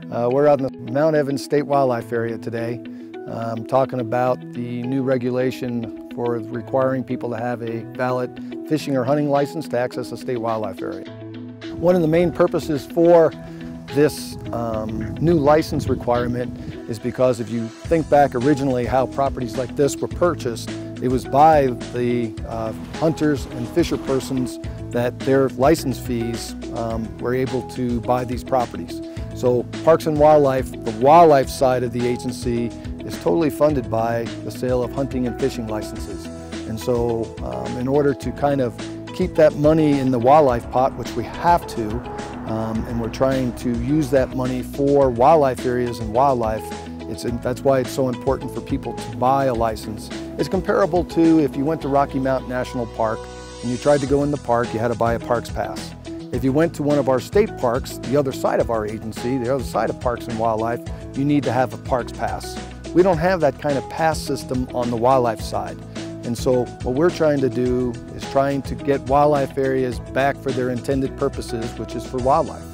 We're out in the Mount Evans State Wildlife Area today, talking about the new regulation for requiring people to have a valid fishing or hunting license to access a state wildlife area. One of the main purposes for this new license requirement is because if you think back originally how properties like this were purchased, it was by the hunters and fisher persons that their license fees were able to buy these properties. So Parks and Wildlife, the wildlife side of the agency, is totally funded by the sale of hunting and fishing licenses. And so in order to kind of keep that money in the wildlife pot, which we have to, and we're trying to use that money for wildlife areas and wildlife, that's why it's so important for people to buy a license. It's comparable to if you went to Rocky Mountain National Park and you tried to go in the park, you had to buy a parks pass. If you went to one of our state parks, the other side of our agency, the other side of Parks and Wildlife, you need to have a parks pass. We don't have that kind of pass system on the wildlife side. And so what we're trying to do is trying to get wildlife areas back for their intended purposes, which is for wildlife.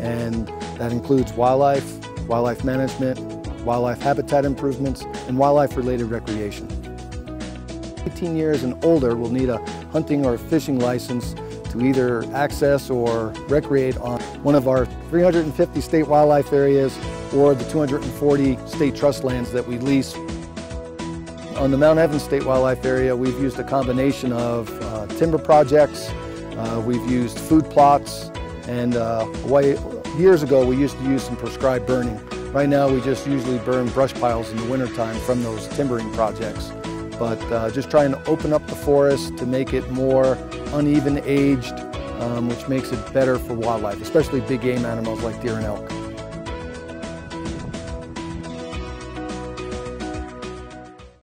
And that includes wildlife, wildlife management, wildlife habitat improvements, and wildlife-related recreation. 18 years and older will need a hunting or fishing license to either access or recreate on one of our 350 state wildlife areas or the 240 state trust lands that we lease. On the Mount Evans State Wildlife Area, we've used a combination of timber projects, we've used food plots, and years ago we used to use some prescribed burning. Right now we just usually burn brush piles in the wintertime from those timbering projects. But just trying to open up the forest to make it more uneven aged, which makes it better for wildlife, especially big game animals like deer and elk.